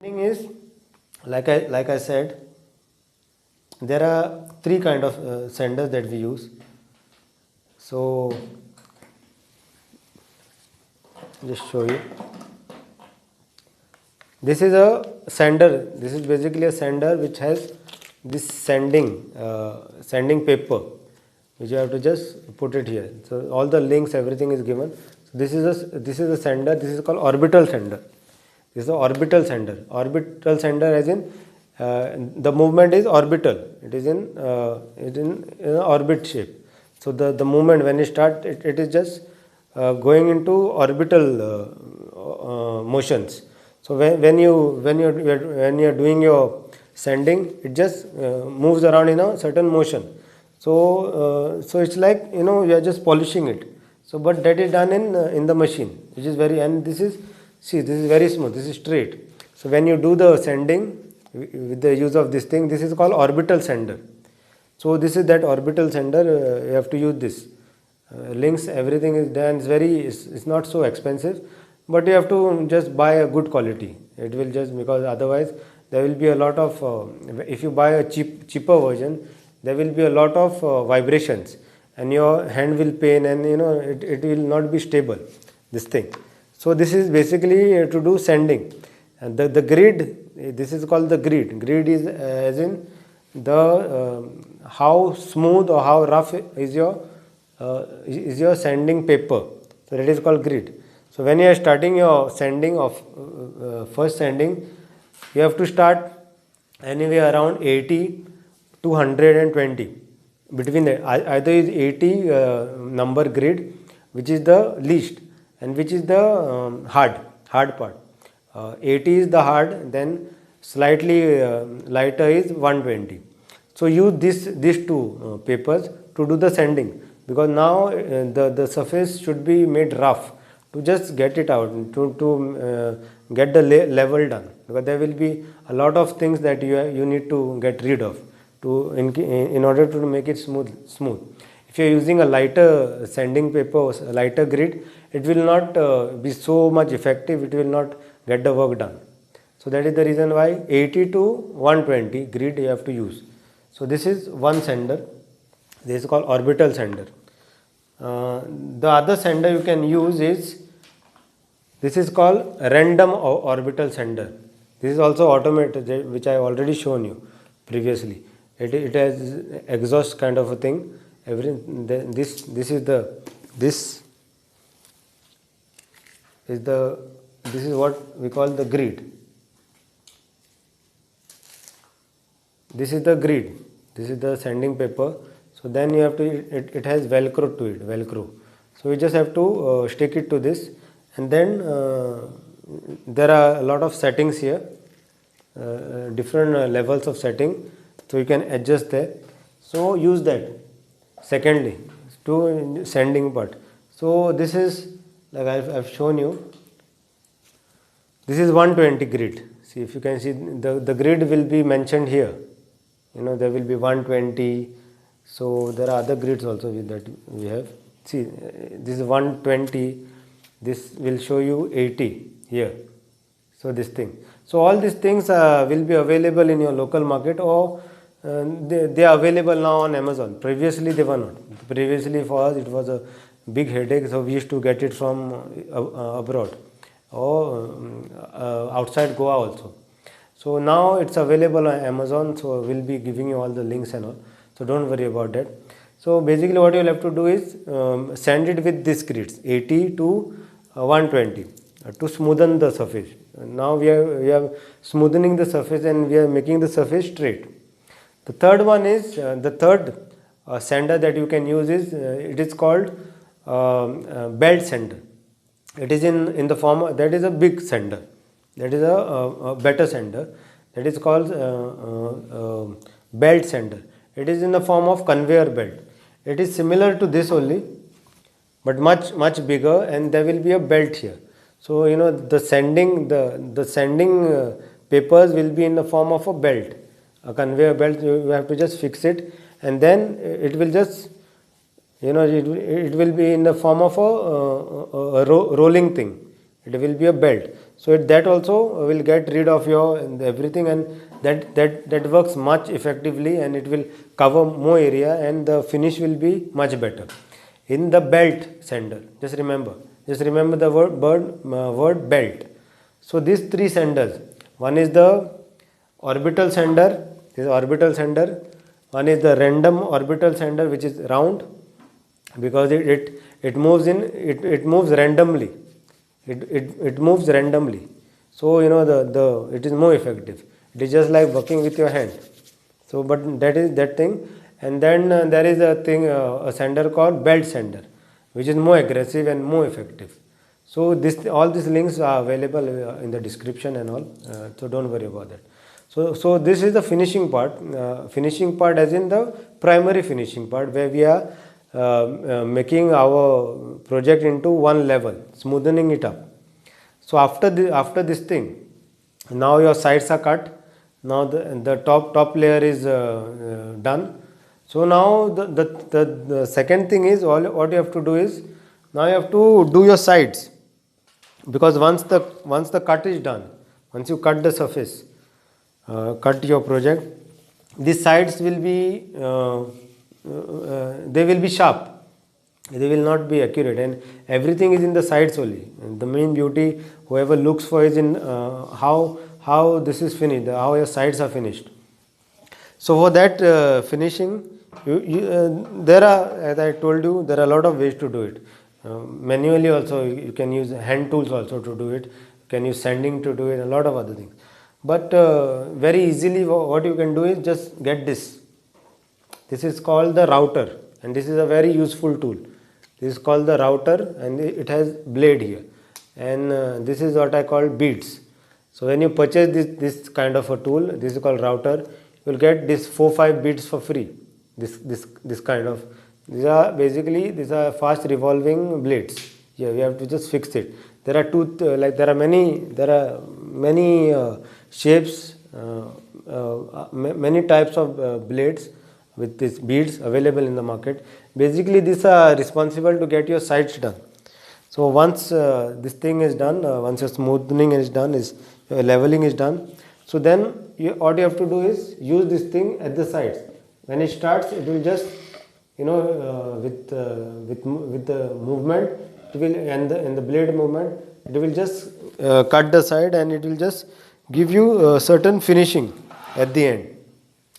Thing is, like I said, there are three kind of senders that we use. So just show you. This is a sender. This is basically a sender which has this sending paper, which you have to just put it here. So all the links, everything is given. So this is a sender. This is called orbital sender. This is an orbital sender. Orbital sender, as in the movement is orbital. It is in orbit shape. So the movement when you start, it is just going into orbital motions. So when you're doing your sending, it just moves around in a certain motion. So it's like you are just polishing it. So but that is done in the machine, which is very, and this is very smooth. This is straight. So when you do the sending with the use of this thing, this is called orbital sender. So this is that orbital sender. You have to use this. Links, everything is done. It's not so expensive, but you have to just buy a good quality. It will just, because otherwise there will be a lot of if you buy a cheaper version, there will be a lot of vibrations, and your hand will pain, and it will not be stable, this thing. So this is basically to do sending. And the grid, this is called the grid. Grid is as in the how smooth or how rough is your sending paper. So that is called grid. So when you are starting your sending of first sending, you have to start anywhere around 80 to 120. Between that, either is 80 number grid, which is the least, and which is the hard part. 80 is the hard, then slightly lighter is 120. So use these two papers to do the sending, because now the surface should be made rough to just get it out, to get the level done, because there will be a lot of things that you need to get rid of in order to make it smooth. If you are using a lighter sending paper, a lighter grid, it will not be so much effective. It will not get the work done. So that is the reason why 80 to 120 grid you have to use. So this is one sender. This is called orbital sender. The other sender you can use is, this is called random orbital sender. This is also automated, which I already shown you previously. It has exhaust kind of a thing. This is what we call the grid. This is the grid. This is the sending paper. So then you have to, it has velcro to it, velcro. So you just have to stick it to this, and then there are a lot of settings here, different levels of setting, so you can adjust there. So use that. Secondly, to sending part. So this is, like I've shown you, this is 120 grid. See, if you can see, the grid will be mentioned here. There will be 120. So there are other grids also that we have. See, this is 120. This will show you 80 here. So this thing. So all these things will be available in your local market, or they are available now on Amazon. Previously they were not. Previously for us it was a big headache. So we used to get it from abroad, or outside Goa also. So now it's available on Amazon. So we'll be giving you all the links and all. So don't worry about that. So basically what you'll have to do is send it with these grids 80 to 120 to smoothen the surface. Now we are smoothening the surface, and we are making the surface straight. The third one is, the third sender that you can use is, it is called belt sender. It is in the form, that is a big sender. That is a better sender. That is called belt sender. It is in the form of conveyor belt. It is similar to this only, but much bigger, and there will be a belt here. So the sending papers will be in the form of a belt, a conveyor belt. You have to just fix it, and then it will just it will be in the form of a rolling thing. it will be a belt. So that also will get rid of your everything, and that works much effectively, and it will cover more area, and the finish will be much better. In the belt sander, just remember the word belt. So these three sanders, one is the orbital sander, this is orbital sander. One is the random orbital sander, which is round, because it moves it moves randomly. It moves randomly. So the it is more effective. It is just like working with your hand. So, but that is that thing. And then there is a thing, a sander called belt sander, which is more aggressive and more effective. So all these links are available in the description and all. So don't worry about that. So this is the finishing part. Finishing part as in the primary finishing part, where we are making our project into one level, smoothing it up. So after this thing, now your sides are cut. Now the top layer is done. So now the second thing is, what you have to do is, now you have to do your sides, because once the cut is done, once you cut the surface, cut your project, these sides will be they will be sharp. They will not be accurate, and everything is in the sides only. And the main beauty whoever looks for is in how this is finished, how your sides are finished. So for that finishing, there are, as I told you, there are a lot of ways to do it. Manually also, you can use hand tools also to do it. You can use sanding to do it, a lot of other things. But very easily, what you can do is just get this. This is called the router, and this is a very useful tool. This is called the router, and it has blade here, and this is what I call beads. So when you purchase this kind of a tool, this is called router, you will get this 4-5 beads for free. This kind of, these are fast revolving blades. Yeah, we have to just fix it. There are there are many shapes, many types of blades with these beads available in the market. Basically, these are responsible to get your sides done. So once this thing is done, once your smoothing is done, your leveling is done, so then what you have to do is use this thing at the sides. When it starts, it will just, with the movement, it will, and the blade movement, it will just cut the side, and it will just give you a certain finishing at the end.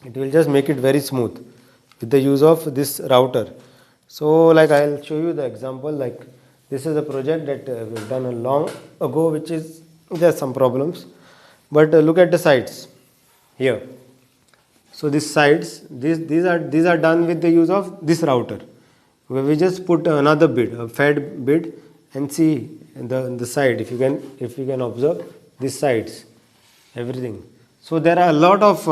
It will just make it very smooth with the use of this router. So like I'll show you the example. Like this is a project that we've done a long ago, which is, there's some problems, but look at the sides here. So these sides, these are done with the use of this router, where we just put another bead, a fed bead, and see the side. If you can observe these sides, everything. So there are a lot of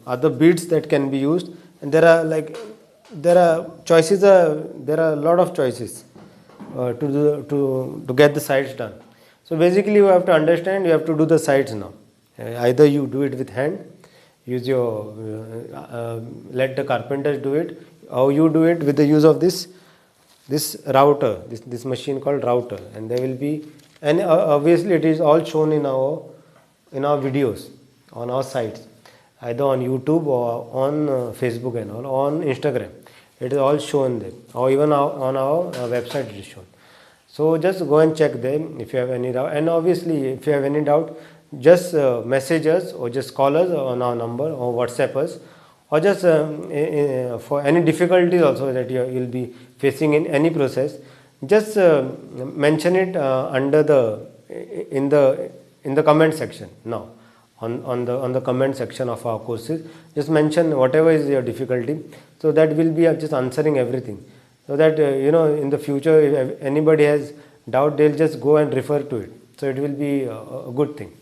other beads that can be used, and there are choices. There are a lot of choices to get the sides done. So basically, you have to understand. You have to do the sides now. Either you do it with hand, use your let the carpenters do it, or you do it with the use of this router, this machine called router, and there will be, and obviously it is all shown in our videos on our sites, either on YouTube or on Facebook and all, on Instagram. It is all shown there, or even on our website it is shown. So just go and check them if you have any doubt. And obviously, if you have any doubt, just message us or just call us on our number or WhatsApp us, or just for any difficulties also that you'll be facing in any process, just mention it under in the comment section now. On the comment section of our courses, just mention whatever is your difficulty, so that we'll be just answering everything, so that in the future, if anybody has doubt, they'll just go and refer to it. So it will be a good thing.